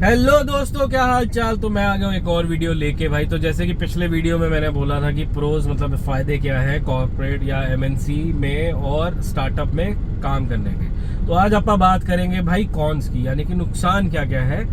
Hello दोस्तों, क्या हाल चाल। तो मैं आ गया हूँ एक और वीडियो लेके भाई। तो जैसे कि पिछले वीडियो में मैंने बोला था कि प्रोज मतलब फायदे क्या है कॉर्पोरेट या एमएनसी में और स्टार्टअप में काम करने के। तो आज ਆਪਾਂ बात करेंगे भाई कॉन्स की, यानी कि नुकसान क्या क्या है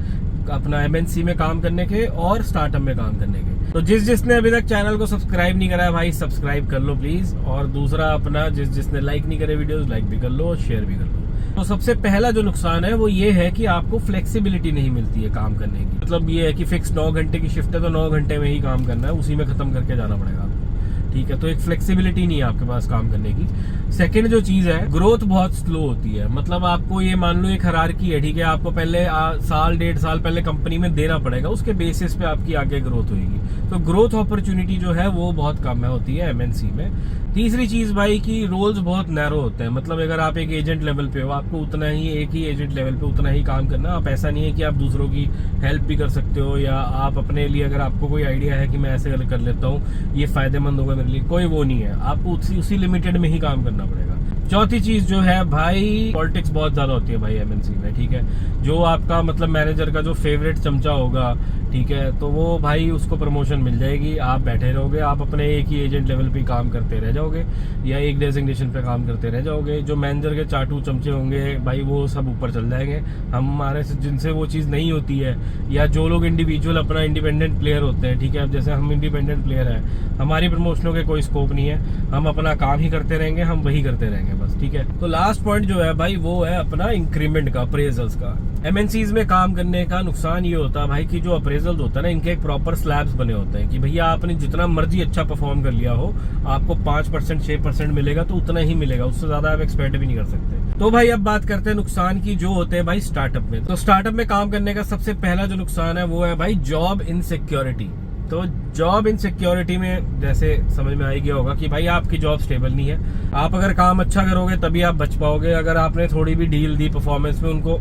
अपना एमएनसी में काम करने के और स्टार्टअप में काम करने के। तो जिसने अभी तक चैनल को सब्सक्राइब नहीं करा है भाई, सब्सक्राइब कर लो प्लीज। और दूसरा अपना जिसने लाइक नहीं करे वीडियोस, लाइक भी कर लो और शेयर भी कर लो। तो सबसे पहला जो नुकसान है वो ये है कि आपको फ्लेक्सिबिलिटी नहीं मिलती है काम करने की। मतलब ये है कि फिक्स 9 घंटे की शिफ्ट है तो 9 घंटे में ही काम करना है, उसी में खत्म करके जाना पड़ेगा आपको। ठीक है, तो एक फ्लेक्सिबिलिटी नहीं है आपके पास काम करने की। सेकंड जो चीज है, ग्रोथ बहुत स्लो होती है। मतलब आपको ये मान लो एक हायरार्की है, ठीक है, आपको पहले साल 1.5 साल पहले कंपनी में देना पड़ेगा, उसके बेसिस पे आपकी आगे ग्रोथ होगी। तो ग्रोथ अपॉर्चुनिटी जो है वो बहुत कम है होती है एमएनसी में। तीसरी चीज भाई की रोल्स बहुत नैरो होते हैं। मतलब अगर आप एक एजेंट लेवल पे हो, आपको उतना ही एक ही एजेंट लेवल पे उतना ही काम करना। आप ऐसा नहीं है कि आप दूसरों की हेल्प भी कर सकते हो, या आप अपने लिए अगर आपको कोई आइडिया है कि मैं ऐसे कर लेता हूँ ये फायदेमंद होगा मेरे लिए, कोई वो नहीं है। आपको उसी लिमिटेड में ही काम करना पड़ेगा। चौथी चीज जो है भाई, पॉलिटिक्स बहुत ज्यादा होती है भाई एमएनसी में। ठीक है, जो आपका मतलब मैनेजर का जो फेवरेट चमचा होगा, ठीक है, तो वो भाई उसको प्रमोशन मिल जाएगी, आप बैठे रहोगे, आप अपने एक ही एजेंट लेवल पे काम करते रह जाओगे या एक डेजिग्नेशन पे काम करते रह जाओगे। जो मैनेजर के चाटू चमचे होंगे भाई वो सब ऊपर चल जाएंगे। हमारे से जिनसे वो चीज़ नहीं होती है, या जो लोग इंडिविजुअल अपना इंडिपेंडेंट प्लेयर होते हैं, ठीक है, अब जैसे हम इंडिपेंडेंट प्लेयर हैं, हमारी प्रमोशनों के कोई स्कोप नहीं है, हम अपना काम ही करते रहेंगे, हम वही करते रहेंगे बस। ठीक है, तो लास्ट पॉइंट जो है भाई वो है अपना इंक्रीमेंट का, अप्रेजल्स का। एमएनसीज में काम करने का नुकसान ये होता है भाई कि जो अप्रेजल्स होता है ना, इनके एक प्रॉपर स्लैब्स बने होते हैं कि भैया आपने जितना मर्जी अच्छा परफॉर्म कर लिया हो, आपको 5% 6% मिलेगा, तो उतना ही मिलेगा, उससे ज्यादा आप एक्सपेक्ट भी नहीं कर सकते। तो भाई अब बात करते हैं नुकसान की, जो होते हैं भाई स्टार्टअप में। तो स्टार्टअप में काम करने का सबसे पहला जो नुकसान है वो है भाई जॉब इनसिक्योरिटी। तो जॉब इनसिक्योरिटी में जैसे समझ में आ ही गया होगा कि भाई आपकी जॉब स्टेबल नहीं है। आप अगर काम अच्छा करोगे तभी आप बच पाओगे। अगर आपने थोड़ी भी ढील दी परफॉर्मेंस में, उनको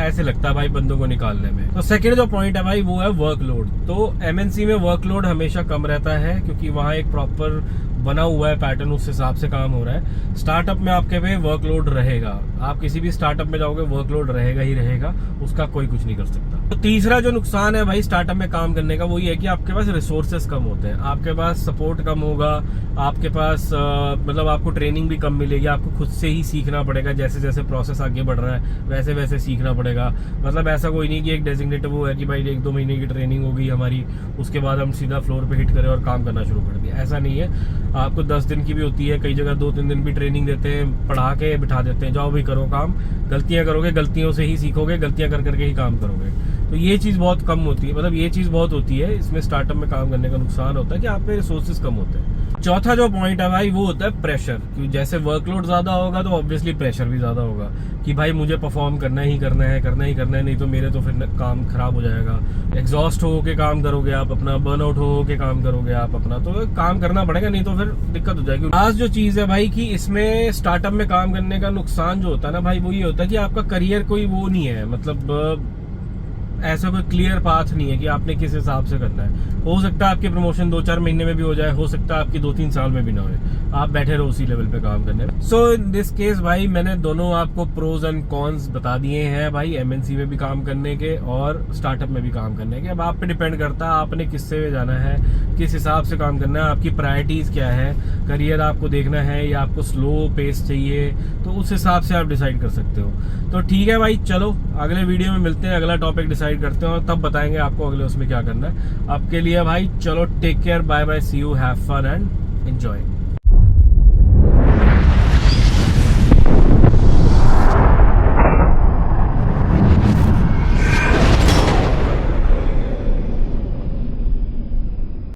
ऐसे लगता है भाई बंदों को निकालने में। तो सेकंड जो पॉइंट है भाई वो है वर्कलोड। तो एमएनसी में वर्कलोड हमेशा कम रहता है क्योंकि वहाँ एक प्रॉपर बना हुआ है पैटर्न, उस हिसाब से काम हो रहा है। स्टार्टअप में आपके पे वर्कलोड रहेगा, आप किसी भी स्टार्टअप में जाओगे वर्कलोड रहेगा ही रहेगा, उसका कोई कुछ नहीं कर सकता। तो तीसरा जो नुकसान है भाई स्टार्टअप में काम करने का वो ये है कि आपके पास रिसोर्सेस कम होते हैं, आपके पास सपोर्ट कम होगा, आपके पास मतलब आपको ट्रेनिंग भी कम मिलेगी, आपको खुद से ही सीखना पड़ेगा। जैसे जैसे प्रोसेस आगे बढ़ रहा है वैसे वैसे सीखना पड़ेगा। मतलब ऐसा कोई नहीं कि एक डेजिग्नेटेड वो है कि भाई 1-2 महीने की ट्रेनिंग होगी हमारी, उसके बाद हम सीधा फ्लोर पे हिट करें और काम करना शुरू कर दिया, ऐसा नहीं है। आपको 10 दिन की भी होती है, कई जगह 2-3 दिन भी ट्रेनिंग देते हैं, पढ़ा के बिठा देते हैं, जाओ भी करो काम। गलतियां करोगे, गलतियों से ही सीखोगे, गलतियां कर करके ही काम करोगे। तो ये चीज़ बहुत कम होती है, मतलब ये चीज़ बहुत होती है इसमें। स्टार्टअप में काम करने का नुकसान होता है कि आप पे रिसोर्सेज कम होते हैं। चौथा जो पॉइंट है भाई वो होता है प्रेशर। क्योंकि जैसे वर्कलोड ज्यादा होगा तो ऑब्वियसली प्रेशर भी ज्यादा होगा कि भाई मुझे परफॉर्म करना ही करना है, नहीं तो मेरे तो फिर काम खराब हो जाएगा। एग्जॉस्ट हो के काम करोगे आप अपना, बर्नआउट हो के काम करोगे आप अपना, तो काम करना पड़ेगा, नहीं तो फिर दिक्कत हो जाएगी। आज जो चीज है भाई कि इसमें स्टार्टअप में काम करने का नुकसान जो होता है ना भाई वो ये होता है कि आपका करियर कोई वो नहीं है, मतलब ऐसा कोई क्लियर पाथ नहीं है कि आपने किस हिसाब से करना है। हो सकता है आपकी प्रमोशन 2-4 महीने में भी हो जाए, हो सकता है आपकी 2-3 साल में भी ना हो, आप बैठे रहो उसी लेवल पे काम करने में। सो इन दिस केस भाई मैंने दोनों आपको प्रोज एंड कॉन्स बता दिए हैं भाई, एमएनसी में भी काम करने के और स्टार्टअप में भी काम करने के। अब आप पे डिपेंड करता है आपने किससे में जाना है, किस हिसाब से काम करना है, आपकी प्रायोरिटीज क्या है, करियर आपको देखना है या आपको स्लो पेस चाहिए, तो उस हिसाब से आप डिसाइड कर सकते हो। तो ठीक है भाई, चलो अगले वीडियो में मिलते हैं, अगला टॉपिक डिसाइड करते हैं और तब बताएंगे आपको अगले उसमें क्या करना है। आपके लिए भाई चलो take care, bye bye, see you, have fun and enjoy.